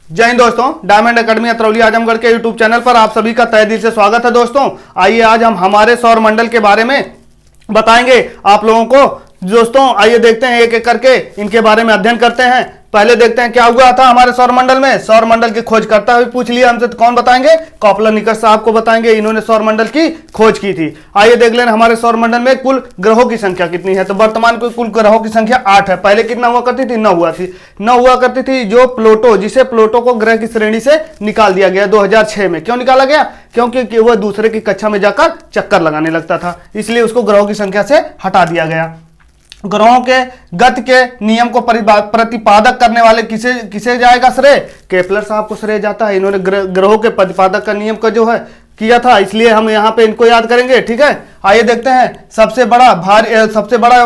जय हिंद दोस्तों, diamond academy Atrauli Azamgarh के यूट्यूब चैनल पर आप सभी का तहे दिल से स्वागत है। दोस्तों आइए आज हम हमारे सौर मंडल के बारे में बताएंगे आप लोगों को। दोस्तों आइए देखते हैं एक एक करके इनके बारे में अध्ययन करते हैं। पहले देखते हैं क्या हुआ था हमारे सौर मंडल में। सौर मंडल की खोज करता हुए पूछ लिया हमसे, तो कौन बताएंगे? कॉपरनिकस साहब को बताएंगे, इन्होंने सौर मंडल की खोज की थी। आइए देख लेना हमारे सौर मंडल में कुल ग्रहों की संख्या कितनी है। तो वर्तमान में कुल ग्रहों की संख्या 8 है। पहले कितना हुआ करती थी? 9 हुआ करती थी। जो प्लूटो, जिसे प्लूटो को ग्रह की श्रेणी से निकाल दिया गया 2006 में। क्यों निकाला गया? क्योंकि वह दूसरे की कक्षा में जाकर चक्कर लगाने लगता था, इसलिए उसको ग्रहों की संख्या से हटा दिया गया। ग्रहों के गति के नियम को प्रतिपादक करने वाले किसे जाएगा श्रेय? केपलर साहब को श्रेय जाता है। इन्होंने ग्रहों के प्रतिपादक का नियम का जो है किया था, इसलिए हम यहाँ पे इनको याद करेंगे। ठीक है, आइए देखते हैं सबसे बड़ा एवं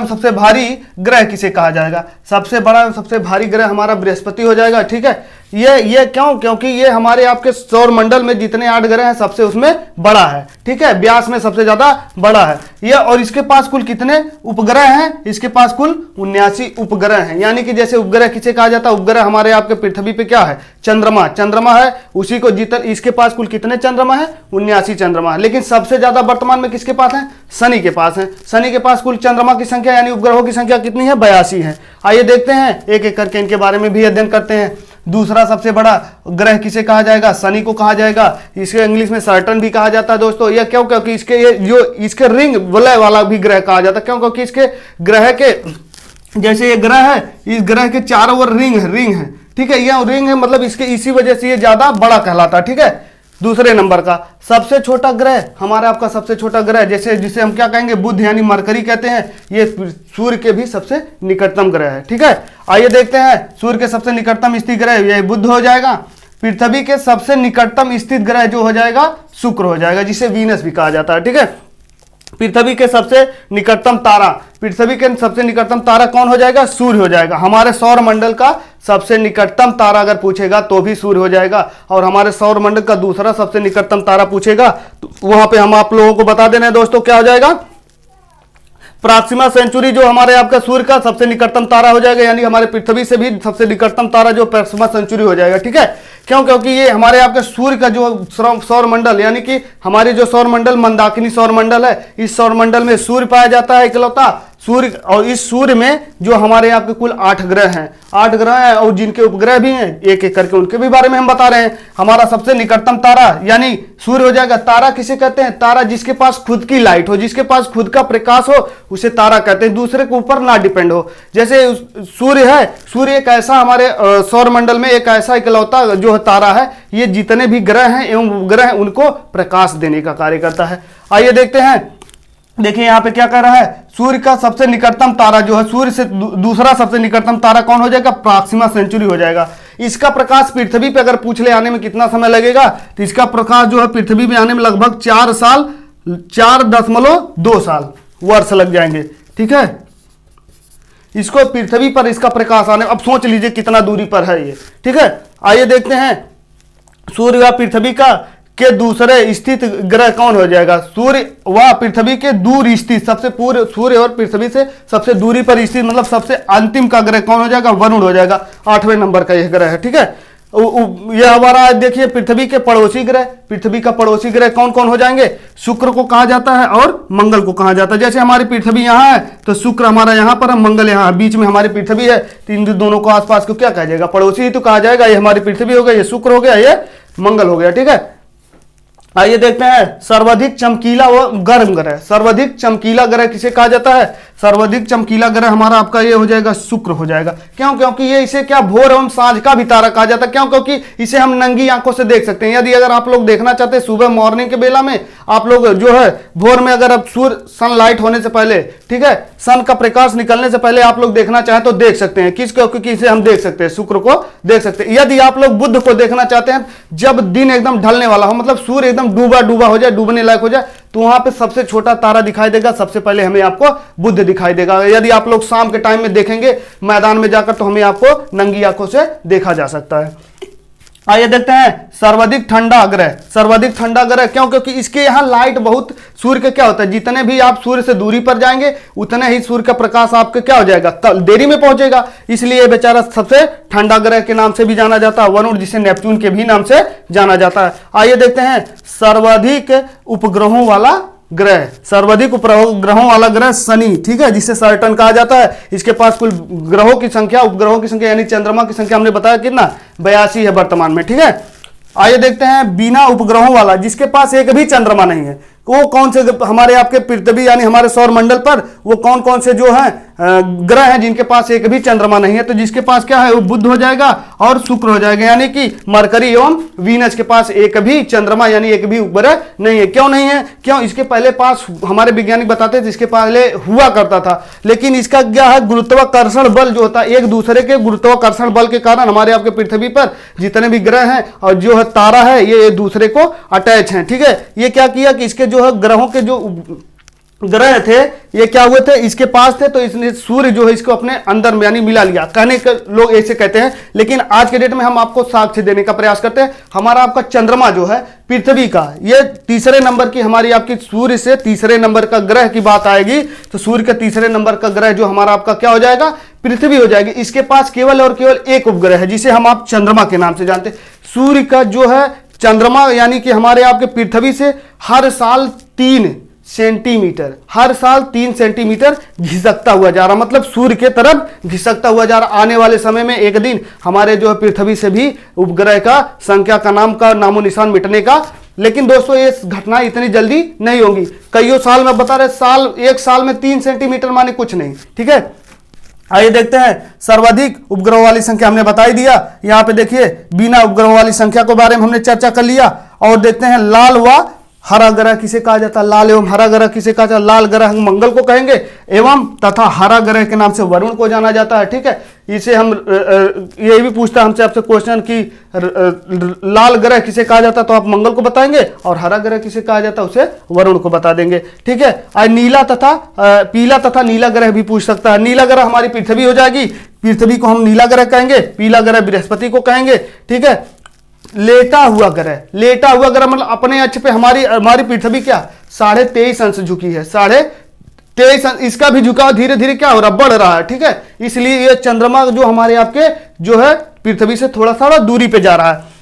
सबसे भारी ग्रह किसे कहा जाएगा। सबसे बड़ा एवं सबसे भारी ग्रह हमारा बृहस्पति हो जाएगा। ठीक है, ये क्यों? क्योंकि ये हमारे आपके सौर मंडल में जितने 8 ग्रह हैं सबसे उसमें बड़ा है। ठीक है, व्यास में सबसे ज्यादा बड़ा है ये। और इसके पास कुल कितने उपग्रह हैं? इसके पास कुल 79 उपग्रह हैं। यानी कि जैसे उपग्रह किसे कहा जाता है? उपग्रह हमारे आपके पृथ्वी पे क्या है? चंद्रमा है। उसी को इसके पास कुल कितने चंद्रमा है? 79 चंद्रमा है। लेकिन सबसे ज्यादा वर्तमान में किसके पास है? शनि के पास है। शनि के पास कुल चंद्रमा की संख्या यानी उपग्रहों की संख्या कितनी है? 82 है। आइए देखते हैं एक एक करके इनके बारे में भी अध्ययन करते हैं। दूसरा सबसे बड़ा ग्रह किसे कहा जाएगा? शनि को कहा जाएगा। इसे इंग्लिश में सैटर्न भी कहा जाता है दोस्तों। यह क्यों? क्योंकि इसके रिंग वलय वाला भी ग्रह कहा जाता है। क्यों? क्योंकि इसके ग्रह के जैसे ये ग्रह है, इस ग्रह के चारों ओर रिंग है। ठीक है, यह रिंग है, मतलब इसके इसी वजह से ये ज्यादा बड़ा कहलाता है। ठीक है, दूसरे नंबर का सबसे छोटा ग्रह हमारा आपका सबसे छोटा ग्रह जिसे हम क्या कहेंगे? बुध यानी मरकरी कहते हैं। ये सूर्य के भी सबसे निकटतम ग्रह है। ठीक है, आइए देखते हैं सूर्य के सबसे निकटतम स्थित ग्रह यह बुध हो जाएगा। पृथ्वी के सबसे निकटतम स्थित ग्रह जो हो जाएगा शुक्र हो जाएगा, जिसे वीनस भी कहा जाता है। ठीक है, पृथ्वी के सबसे निकटतम तारा कौन हो जाएगा? सूर्य हो जाएगा। हमारे सौर मंडल का सबसे निकटतम तारा अगर पूछेगा तो भी सूर्य हो जाएगा। और हमारे सौर मंडल का दूसरा सबसे निकटतम तारा पूछेगा तो वहां पे हम आप लोगों को बता देना है दोस्तों, क्या हो जाएगा? प्रॉक्सिमा सेंचुरी जो हमारे आपका सूर्य का सबसे निकटतम तारा हो जाएगा। यानी हमारे पृथ्वी से भी सबसे निकटतम तारा जो प्रॉक्सिमा सेंचुरी हो जाएगा। ठीक है, क्यों? क्योंकि ये हमारे आपके सूर्य का जो सौर मंडल यानी कि हमारी जो सौर मंडल मंदाकिनी सौर मंडल है, इस सौर मंडल में सूर्य पाया जाता है इकलौता सूर्य। और इस सूर्य में जो हमारे आपके कुल 8 ग्रह हैं, 8 ग्रह हैं और जिनके उपग्रह भी हैं, एक एक करके उनके भी बारे में हम बता रहे हैं। हमारा सबसे निकटतम तारा यानी सूर्य हो जाएगा। तारा किसे कहते हैं? तारा जिसके पास खुद की लाइट हो, जिसके पास खुद का प्रकाश हो, उसे तारा कहते हैं। दूसरे के ऊपर ना डिपेंड हो। जैसे सूर्य है, सूर्य एक ऐसा हमारे सौर मंडल में एक ऐसा इकलौता जो तारा है, ये जितने भी ग्रह हैं एवं उपग्रह उनको प्रकाश देने का कार्य करता है। आइए देखते हैं, देखिए यहाँ पे क्या कर रहा है? सूर्य का सबसे निकटतम तारा जो है, सूर्य से दूसरा सबसे निकटतम तारा कौन हो जाएगा? प्रॉक्सिमा सेंचुरी हो जाएगा। इसका प्रकाश पृथ्वी पे अगर पूछ ले आने में कितना समय लगेगा, तो इसका प्रकाश जो है पृथ्वी में आने में लगभग 4.2 साल वर्ष लग जाएंगे। ठीक है, इसको पृथ्वी पर इसका प्रकाश आने, अब सोच लीजिए कितना दूरी पर है ये। ठीक है, आइए देखते हैं सूर्य व पृथ्वी के दूसरे स्थित ग्रह कौन हो जाएगा? सूर्य व पृथ्वी के दूर स्थित सबसे पूरे सूर्य और पृथ्वी से सबसे दूरी पर स्थित मतलब सबसे अंतिम का ग्रह कौन हो जाएगा? वरुण हो जाएगा। 8वें नंबर का यह ग्रह है। ठीक है, यह हमारा देखिए पृथ्वी के पड़ोसी ग्रह, पृथ्वी का पड़ोसी ग्रह कौन कौन हो जाएंगे? शुक्र को कहा जाता है और मंगल को कहा जाता है। जैसे हमारी पृथ्वी यहाँ है तो शुक्र हमारा यहाँ पर है, मंगल यहाँ बीच में हमारी पृथ्वी है। तो इन दोनों को आसपास को क्या कहा जाएगा? पड़ोसी ही तो कहा जाएगा। ये हमारी पृथ्वी हो गया, ये शुक्र हो गया, ये मंगल हो गया। ठीक है, आइए देखते हैं सर्वाधिक चमकीला व गर्म ग्रह। सर्वाधिक चमकीला ग्रह किसे कहा जाता है? सर्वाधिक चमकीला ग्रह हमारा आपका ये हो जाएगा शुक्र हो जाएगा। क्यों? क्योंकि ये इसे क्या भोर एवं सांझ का भी तारा कहा जाता है। क्यों? क्योंकि इसे हम नंगी आंखों से देख सकते हैं। यदि अगर आप लोग देखना चाहते हैं सुबह मॉर्निंग के बेला में, आप लोग जो है भोर में अगर अब सूर्य सनलाइट होने से पहले, ठीक है, सन का प्रकाश निकलने से पहले आप लोग देखना चाहें तो देख सकते हैं। किसको? क्योंकि इसे हम देख सकते हैं, शुक्र को देख सकते हैं। यदि आप लोग बुध को देखना चाहते हैं जब दिन एकदम ढलने वाला हो, मतलब सूर्य एकदम डूबा हो जाए, डूबने लायक हो जाए, तो वहां पे सबसे छोटा तारा दिखाई देगा। सबसे पहले हमें आपको बुध दिखाई देगा। यदि आप लोग शाम के टाइम में देखेंगे मैदान में जाकर तो हमें आपको नंगी आंखों से देखा जा सकता है। आइए देखते हैं सर्वाधिक ठंडा ग्रह। सर्वाधिक ठंडा ग्रह क्यों? क्योंकि इसके यहाँ लाइट बहुत, सूर्य का क्या होता है, जितने भी आप सूर्य से दूरी पर जाएंगे उतने ही सूर्य का प्रकाश आपके क्या हो जाएगा, देरी में पहुंचेगा, इसलिए बेचारा सबसे ठंडा ग्रह के नाम से भी जाना जाता है। वरुण, जिसे नेपच्यून के भी नाम से जाना जाता है। आइए देखते हैं सर्वाधिक उपग्रहों वाला ग्रह। सर्वाधिक उपग्रहों वाला ग्रह शनि, ठीक है, जिसे सैटर्न कहा जाता है। इसके पास कुल ग्रहों की संख्या, उपग्रहों की संख्या यानी चंद्रमा की संख्या हमने बताया कितना, 82 है वर्तमान में, ठीक है। आइए देखते हैं बिना उपग्रहों वाला, जिसके पास एक भी चंद्रमा नहीं है, वो कौन से हमारे आपके पृथ्वी यानी हमारे सौर मंडल पर वो कौन कौन से जो है ग्रह हैं जिनके पास एक भी चंद्रमा नहीं है। तो जिसके पास क्या है, वो बुध हो जाएगा और शुक्र हो जाएगा, यानी कि मरकरी एवं वीनस के पास एक भी चंद्रमा यानी एक भी उपग्रह नहीं है। क्यों नहीं है? क्यों? इसके पहले पास हमारे वैज्ञानिक बताते थे इसके पहले हुआ करता था, लेकिन इसका क्या है, गुरुत्वाकर्षण बल जो होता है, एक दूसरे के गुरुत्वाकर्षण बल के कारण हमारे आपके पृथ्वी पर जितने भी ग्रह हैं और जो है तारा है, ये एक दूसरे को अटैच हैं, ठीक है। ये क्या किया कि इसके जो है ग्रहों के जो ग्रह थे ये क्या हुए थे, इसके पास थे, तो इसने सूर्य जो है इसको अपने अंदर में यानी मिला लिया, कहने के लोग ऐसे कहते हैं। लेकिन आज के डेट में हम आपको साक्ष्य देने का प्रयास करते हैं। हमारा आपका चंद्रमा जो है पृथ्वी का, ये तीसरे नंबर की हमारी आपकी सूर्य से तीसरे नंबर का ग्रह की बात आएगी तो सूर्य के तीसरे नंबर का ग्रह जो हमारा आपका क्या हो जाएगा, पृथ्वी हो जाएगी। इसके पास केवल और केवल एक उपग्रह है जिसे हम आप चंद्रमा के नाम से जानते हैं। सूर्य का जो है चंद्रमा यानी कि हमारे आपके पृथ्वी से हर साल 3 सेंटीमीटर, हर साल 3 सेंटीमीटर घिसकता हुआ जा रहा, मतलब सूर्य के तरफ घिसकता हुआ जा रहा। आने वाले समय में एक दिन हमारे जो है पृथ्वी से भी उपग्रह का संख्या का नामो निशान मिटने का। लेकिन दोस्तों ये घटना इतनी जल्दी नहीं होगी, कईयों साल में बता रहे, एक साल में 3 सेंटीमीटर माने कुछ नहीं, ठीक है। आइए देखते हैं सर्वाधिक उपग्रह वाली संख्या हमने बता ही दिया। यहाँ पे देखिए बिना उपग्रह वाली संख्या के बारे में हमने चर्चा कर लिया। और देखते हैं लाल व हरा ग्रह किसे कहा जाता है, लाल एवं हरा ग्रह किसे कहा जाता है। लाल ग्रह हम मंगल को कहेंगे एवं तथा हरा ग्रह के नाम से वरुण को जाना जाता है, ठीक है। इसे हम ये भी पूछता है हमसे आपसे क्वेश्चन कि लाल ग्रह किसे कहा जाता है, तो आप मंगल को बताएंगे, और हरा ग्रह किसे कहा जाता है उसे वरुण को बता देंगे, ठीक है। आज नीला तथा पीला तथा नीला ग्रह भी पूछ सकता है। नीला ग्रह हमारी पृथ्वी हो जाएगी, पृथ्वी को हम नीला ग्रह कहेंगे, पीला ग्रह बृहस्पति को कहेंगे, ठीक है। लेटा हुआ ग्रह, लेटा हुआ ग्रह मतलब अपने अक्ष पे हमारी पृथ्वी क्या 23.5 अंश झुकी है, 23.5 अंश, इसका भी झुकाव धीरे धीरे क्या हो रहा, बढ़ रहा है, ठीक है। इसलिए ये चंद्रमा जो हमारे आपके जो है पृथ्वी से थोड़ा सा दूरी पे जा रहा है,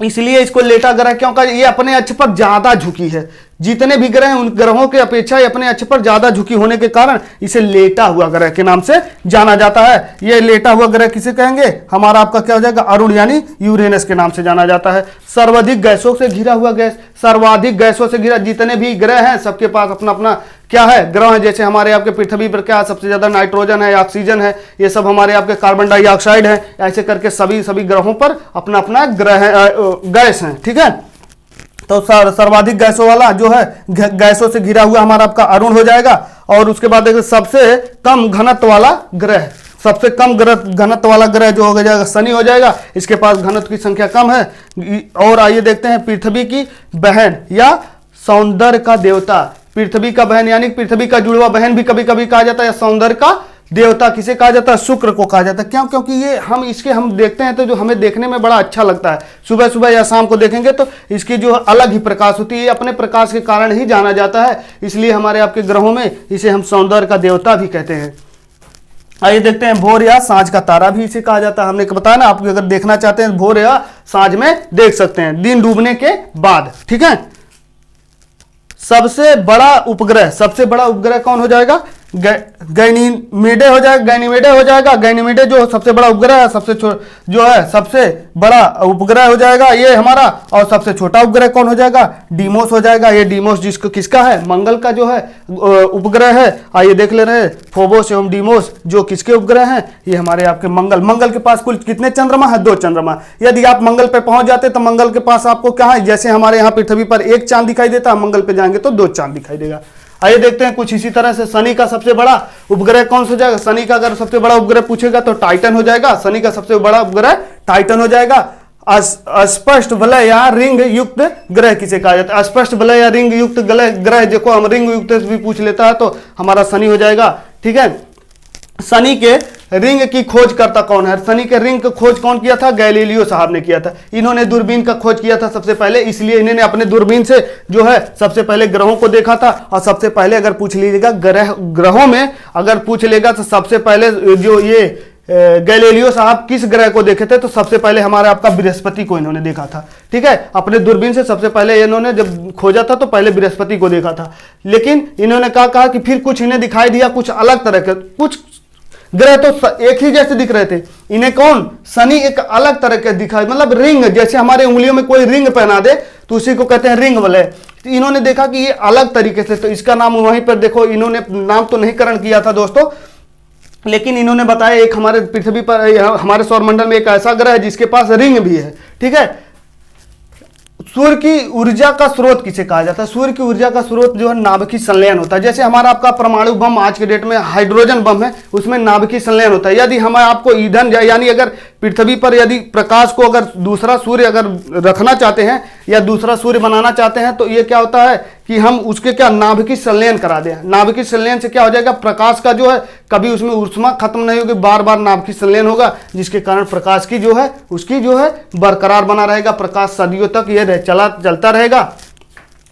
इसलिए इसको लेटा ग्रह क्यों कहा, ये अपने अक्ष पर ज्यादा झुकी है। जितने भी ग्रह हैं उन ग्रहों के अपेक्षा अपने अक्ष पर ज्यादा झुकी होने के कारण इसे लेटा हुआ ग्रह के नाम से जाना जाता है। ये लेटा हुआ ग्रह किसे कहेंगे, हमारा आपका क्या हो जाएगा, अरुण यानी यूरेनस के नाम से जाना जाता है। सर्वाधिक गैसों से घिरा हुआ गैस, सर्वाधिक गैसों से घिरा, जितने भी ग्रह हैं सबके पास अपना अपना क्या है, ग्रह है। जैसे हमारे आपके पृथ्वी पर क्या सबसे ज्यादा नाइट्रोजन है, ऑक्सीजन है, ये सब हमारे आपके कार्बन डाइऑक्साइड है। ऐसे करके सभी ग्रहों पर अपना अपना ग्रह गैस है, ठीक है। तो सर्वाधिक गैसों वाला जो है गैसों से घिरा हुआ हमारा आपका अरुण हो जाएगा। और उसके बाद देखिए सबसे कम घनत्व वाला ग्रह, सबसे कम घनत्व वाला ग्रह जो हो जाएगा शनि हो जाएगा, इसके पास घनत्व की संख्या कम है। और आइए देखते हैं पृथ्वी की बहन या सौंदर्य का देवता, पृथ्वी का बहन यानी पृथ्वी का जुड़वा बहन भी कभी कभी कहा जाता है, सौंदर्य का देवता किसे कहा जाता है, शुक्र को कहा जाता है। क्यों? क्योंकि ये हम देखते हैं तो जो हमें देखने में बड़ा अच्छा लगता है, सुबह सुबह या शाम को देखेंगे तो इसकी जो अलग ही प्रकाश होती है, अपने प्रकाश के कारण ही जाना जाता है, इसलिए हमारे आपके ग्रहों में इसे हम सौंदर्य का देवता भी कहते हैं। आइए देखते हैं भोर या सांझ का तारा भी इसे कहा जाता है। हमने बताया ना, आप अगर देखना चाहते हैं भोर या सांझ में देख सकते हैं, दिन डूबने के बाद, ठीक है। सबसे बड़ा उपग्रह कौन हो जाएगा, गैनीमेडे हो जाएगा, गैनीमेडे जो सबसे बड़ा उपग्रह है, सबसे बड़ा उपग्रह हो जाएगा ये हमारा। और सबसे छोटा उपग्रह कौन हो जाएगा, डीमोस हो जाएगा। ये डीमोस जिसको किसका है, मंगल का जो है उपग्रह है। आइए देख ले रहे हैं फोबोस एवं डीमोस जो किसके उपग्रह हैं, ये हमारे आपके मंगल के पास कुल कितने चंद्रमा है, 2 चंद्रमा। यदि आप मंगल पे पहुंच जाते तो मंगल के पास आपको क्या है, जैसे हमारे यहाँ पृथ्वी पर 1 चांद दिखाई देता है, मंगल पे जाएंगे तो 2 चांद दिखाई देगा। आइए देखते हैं कुछ इसी तरह से शनि का सबसे बड़ा उपग्रह कौन सा हो जाएगा। शनि का अगर सबसे बड़ा उपग्रह पूछेगा तो टाइटन हो जाएगा। शनि का सबसे बड़ा उपग्रह टाइटन हो जाएगा। अस्पष्ट वलय या रिंग युक्त ग्रह किसे कहा जाता है, अस्पष्ट वलय या रिंग युक्त ग्रह, देखो हम रिंग युक्त भी पूछ लेता है तो हमारा शनि हो जाएगा, ठीक है। शनि के रिंग की खोज करता कौन है? शनि के रिंग की खोज कौन किया था? गैलीलियो साहब ने किया था। इन्होंने दूरबीन का खोज किया था सबसे पहले, इसलिए इन्होंने अपने दूरबीन से जो है सबसे पहले ग्रहों को देखा था। और सबसे पहले अगर पूछ लीजिएगा ग्रहों में अगर पूछ लेगा तो सबसे पहले जो ये गैलीलियो साहब किस ग्रह को देखे थे? तो सबसे पहले हमारा आपका बृहस्पति को इन्होंने देखा था। ठीक है, अपने दूरबीन से सबसे पहले इन्होंने जब खोजा था तो पहले बृहस्पति को देखा था। लेकिन इन्होंने कहा कि फिर कुछ इन्हें दिखाई दिया, कुछ अलग तरह के, कुछ ग्रह तो एक ही जैसे दिख रहे थे, इन्हें कौन? शनि एक अलग तरह के दिखाई, मतलब रिंग, जैसे हमारे उंगलियों में कोई रिंग पहना दे तो उसी को कहते हैं रिंग वाले। तो इन्होंने देखा कि ये अलग तरीके से, तो इसका नाम वहीं पर देखो, इन्होंने नाम तो नहीं करण किया था दोस्तों, लेकिन इन्होंने बताया एक हमारे पृथ्वी पर, हमारे सौरमंडल में एक ऐसा ग्रह है जिसके पास रिंग भी है। ठीक है, सूर्य की ऊर्जा का स्रोत किसे कहा जाता है? सूर्य की ऊर्जा का स्रोत जो है नाभिकीय संलयन होता है। जैसे हमारा आपका परमाणु बम आज के डेट में हाइड्रोजन बम है, उसमें नाभिकीय संलयन होता है। यदि हम आपको ईंधन, यानी अगर पृथ्वी पर यदि प्रकाश को अगर दूसरा सूर्य अगर रखना चाहते हैं या दूसरा सूर्य बनाना चाहते हैं, तो ये क्या होता है कि हम उसके क्या नाभिकीय संलयन करा दें। नाभिकीय संलयन से क्या हो जाएगा? प्रकाश का जो है कभी उसमें ऊष्मा खत्म नहीं होगी, बार बार नाभिकीय संलयन होगा, जिसके कारण प्रकाश की जो है उसकी जो है बरकरार बना रहेगा, प्रकाश सदियों तक ये चलता रहेगा।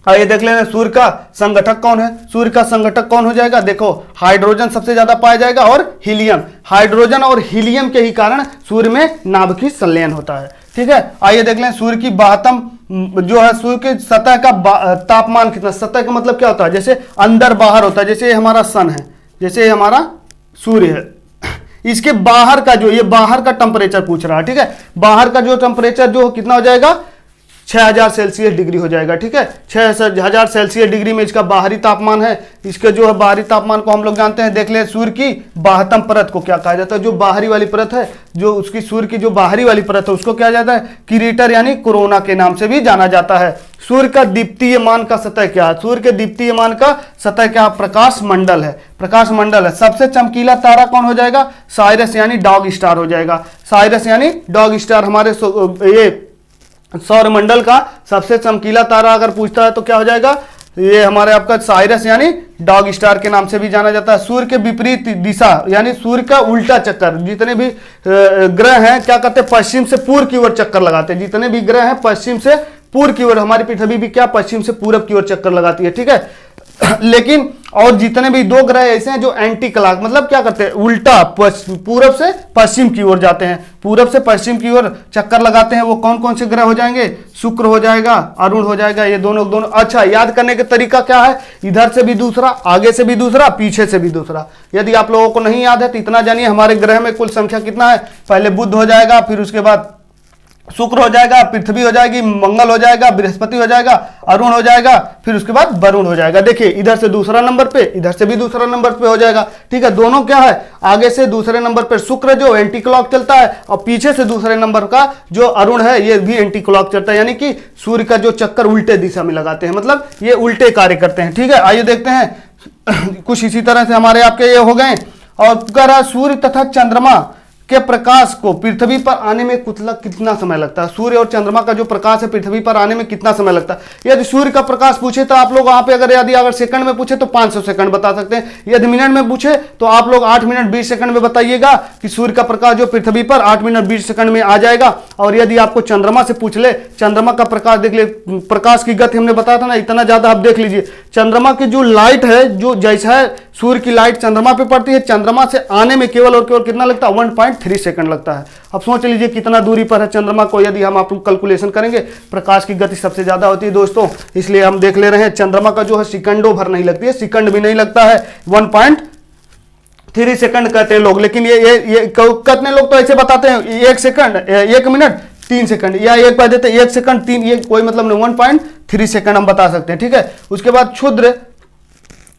आइए देख लेना सूर्य का संगठक कौन है? सूर्य का संगठक कौन हो जाएगा? देखो, हाइड्रोजन सबसे ज्यादा पाया जाएगा और हीलियम। हाइड्रोजन और हीलियम के ही कारण सूर्य में नाभिकीय संलयन होता है। ठीक है, आइए देख लें सूर्य की बाहतम जो है, सूर्य की सतह का तापमान कितना? सतह का मतलब क्या होता है? जैसे अंदर बाहर होता है, जैसे हमारा सन है, जैसे हमारा सूर्य है, इसके बाहर का जो, ये बाहर का टेम्परेचर पूछ रहा है। ठीक है, बाहर का जो टेम्परेचर जो कितना हो जाएगा? 6000 सेल्सियस डिग्री हो जाएगा। ठीक है, 6000 सेल्सियस डिग्री में इसका बाहरी तापमान है। इसके जो है बाहरी तापमान को हम लोग जानते हैं, देख ले सूर्य की बाहतम परत को क्या कहा जाता है? जो बाहरी वाली परत है, जो उसकी सूर्य की जो बाहरी वाली परत है, उसको क्या जाता है? क्रीटर यानी कोरोना के नाम से भी जाना जाता है। सूर्य का दीप्तीयमान का सतह क्या है? सूर्य के दीप्तीयमान का सतह क्या? प्रकाश मंडल है, प्रकाश मंडल है। सबसे चमकीला तारा कौन हो जाएगा? साइरस यानी डॉग स्टार हो जाएगा। साइरस यानी डॉग स्टार हमारे ये सौरमंडल का सबसे चमकीला तारा अगर पूछता है तो क्या हो जाएगा? ये हमारे आपका साइरस यानी डॉग स्टार के नाम से भी जाना जाता है। सूर्य के विपरीत दिशा यानी सूर्य का उल्टा चक्कर, जितने भी ग्रह हैं क्या करते हैं? पश्चिम से पूर्व की ओर चक्कर लगाते हैं। जितने भी ग्रह हैं पश्चिम से पूर्व की ओर, हमारी पृथ्वी भी क्या पश्चिम से पूरब की ओर चक्कर लगाती है। ठीक है, लेकिन और जितने भी दो ग्रह ऐसे हैं जो एंटी क्लॉक, मतलब क्या करते हैं? उल्टा पूरब से पश्चिम की ओर जाते हैं, पूरब से पश्चिम की ओर चक्कर लगाते हैं। वो कौन कौन से ग्रह हो जाएंगे? शुक्र हो जाएगा, अरुण हो जाएगा, ये दोनों। अच्छा, याद करने का तरीका क्या है? इधर से भी दूसरा, आगे से भी दूसरा, पीछे से भी दूसरा। यदि आप लोगों को नहीं याद है तो इतना जानिए, हमारे ग्रह में कुल संख्या कितना है? पहले बुध हो जाएगा, फिर उसके बाद शुक्र हो जाएगा, पृथ्वी हो जाएगी, मंगल हो जाएगा, बृहस्पति हो जाएगा, अरुण हो जाएगा, फिर उसके बाद वरुण हो जाएगा। देखिए, इधर से दूसरा नंबर पे, इधर से भी दूसरा नंबर पे हो जाएगा। ठीक है, दोनों क्या है? आगे से दूसरे नंबर पे शुक्र जो एंटी क्लॉक चलता है, और पीछे से दूसरे नंबर का जो अरुण है ये भी एंटी क्लॉक चलता है, यानी कि सूर्य का जो चक्कर उल्टे दिशा में लगाते हैं, मतलब ये उल्टे कार्य करते हैं। ठीक है, आइए देखते हैं कुछ इसी तरह से हमारे आपके ये हो गए। और कह रहा सूर्य तथा चंद्रमा के प्रकाश को पृथ्वी पर आने में कितना समय लगता है? सूर्य और चंद्रमा का जो प्रकाश है पृथ्वी पर आने में कितना समय लगता है? यदि सूर्य का प्रकाश पूछे तो आप लोग वहां पे अगर सेकंड में पूछे तो 500 सेकंड बता सकते हैं। यदि मिनट में पूछे तो आप लोग 8 मिनट 20 सेकंड में बताइएगा कि सूर्य का प्रकाश जो पृथ्वी पर 8 मिनट 20 सेकंड में आ जाएगा। और यदि आपको चंद्रमा से पूछ ले, चंद्रमा का प्रकाश देख ले, प्रकाश की गति हमने बताया था ना, इतना ज्यादा आप देख लीजिए। चंद्रमा की जो लाइट है, जो जैसा है सूर्य की लाइट चंद्रमा पे पड़ती है, चंद्रमा से आने में केवल और केवल कितना लगता है? 1.3 सेकंड लगता है। अब सोच लीजिए कितना दूरी पर है चंद्रमा को। यदि हम आप लोग कैलकुलेशन करेंगे, प्रकाश की गति सबसे ज्यादा होती है दोस्तों, इसलिए हम देख ले रहे हैं चंद्रमा का जो है सेकंडों भर नहीं लगती है, सेकंड भी नहीं लगता है, 1.3 सेकंड कहते हैं लोग। लेकिन ये कितने लोग तो ऐसे बताते हैं 1 सेकंड 1 मिनट 3 सेकंड, या एक बार देते 1 सेकंड 3, ये कोई मतलब नहीं, 1.3 सेकंड हम बता सकते हैं। ठीक है, उसके बाद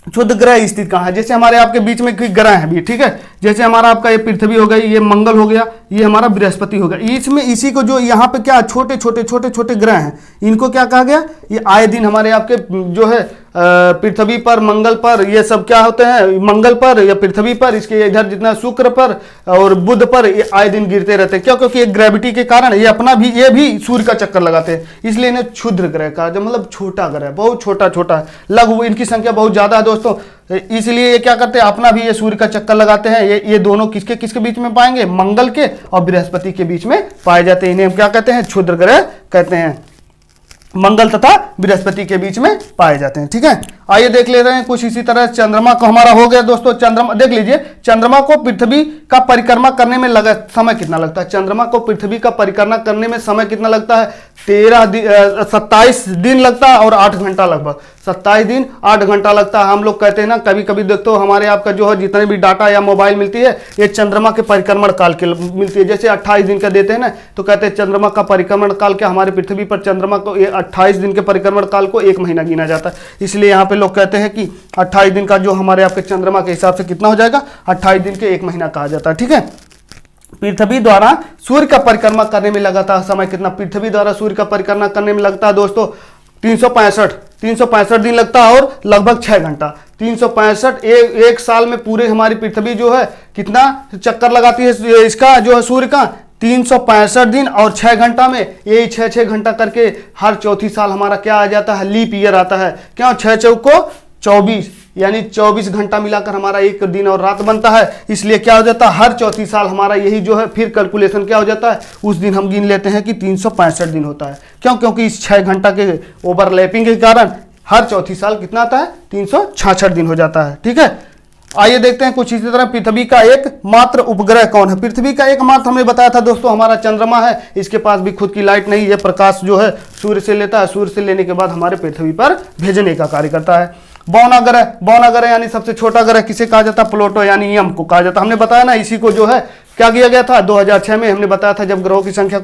क्षुद्र ग्रह स्थित कहाँ है? जैसे हमारे आपके बीच में कोई ग्रह है भी, ठीक है, जैसे हमारा आपका ये पृथ्वी हो गई, ये मंगल हो गया, ये हमारा बृहस्पति हो गया। इसमें इसी को जो यहाँ पे क्या छोटे छोटे ग्रह हैं, इनको क्या कहा गया? ये आए दिन हमारे आपके जो है पृथ्वी पर, मंगल पर, ये सब क्या होते हैं, मंगल पर या पृथ्वी पर, इसके इधर जितना शुक्र पर और बुध पर ये आए दिन गिरते रहते हैं। क्यों? क्योंकि एक ग्रेविटी के कारण ये भी सूर्य का चक्कर लगाते हैं, इसलिए इन्हें क्षुद्र ग्रह कहा जाता है। मतलब छोटा ग्रह, बहुत छोटा छोटा, लघु, इनकी संख्या बहुत ज्यादा है दोस्तों, इसलिए ये क्या करते हैं, अपना भी ये सूर्य का चक्कर लगाते हैं। ये दोनों किसके किसके बीच में पाएंगे, मंगल के और बृहस्पति के बीच में पाए जाते हैं। इन्हें हम क्या कहते हैं, क्षुद्र ग्रह कहते हैं। मंगल तथा बृहस्पति के बीच में पाए जाते हैं। ठीक है, आइए देख ले रहे हैं कुछ इसी तरह। चंद्रमा को हमारा हो गया दोस्तों। चंद्रमा देख लीजिए, चंद्रमा को पृथ्वी का परिक्रमा करने में समय कितना लगता है। चंद्रमा को पृथ्वी का परिक्रमा करने में समय कितना लगता है, 27 दिन लगता है और 8 घंटा, लगभग 27 दिन 8 घंटा लगता है। हम लोग कहते हैं ना, कभी कभी देखते हो हमारे आपका जो है जितने भी डाटा या मोबाइल मिलती है, ये चंद्रमा के परिक्रमण काल के मिलती है। जैसे 28 दिन का देते हैं ना, तो कहते हैं चंद्रमा का परिक्रमण काल के, हमारे पृथ्वी पर चंद्रमा को 28 दिन के परिक्रमण काल को 1 महीना गिना जाता है। इसलिए यहाँ पे लोग कहते हैं कि 28 दिन का जो हमारे आपके चंद्रमा के हिसाब से कितना हो जाएगा, 28 दिन के 1 महीना कहा जाता है। ठीक है, पृथ्वी द्वारा सूर्य का परिक्रमा करने में लगाता है समय कितना, पृथ्वी द्वारा सूर्य का परिक्रमा करने में लगता है दोस्तों 365 दिन लगता है और लगभग 6 घंटा। 365 एक साल में पूरे हमारी पृथ्वी जो है कितना चक्कर लगाती है इसका जो है सूर्य का, 365 दिन और 6 घंटा में, यही 6 घंटा करके हर चौथी साल हमारा क्या आ जाता है, लीप ईयर आता है। क्यों? 6 चौको 24, यानी 24 घंटा मिलाकर हमारा एक दिन और रात बनता है। इसलिए क्या हो जाता है, हर चौथी साल हमारा यही जो है फिर कैलकुलेशन क्या हो जाता है, उस दिन हम गिन लेते हैं कि 365 दिन होता है। क्यों? क्योंकि इस 6 घंटा के ओवरलैपिंग के कारण हर चौथी साल कितना आता है, 366 दिन हो जाता है। ठीक है, आइए देखते हैं कुछ इसी तरह। पृथ्वी का एकमात्र उपग्रह कौन है। पृथ्वी का एकमात्र हमने बताया था दोस्तों, हमारा चंद्रमा है। इसके पास भी खुद की लाइट नहीं है, प्रकाश जो है सूर्य से लेता है, सूर्य से लेने के बाद हमारे पृथ्वी पर भेजने का कार्य करता है। बौना ग्रह यानी सबसे छोटा ग्रह किसे कहा जाता है, प्लूटो यानी यम को कहा जाता है। हमने बताया ना, इसी को जो है क्या किया गया था 2006 में, हमने बताया था जब ग्रहों की संख्या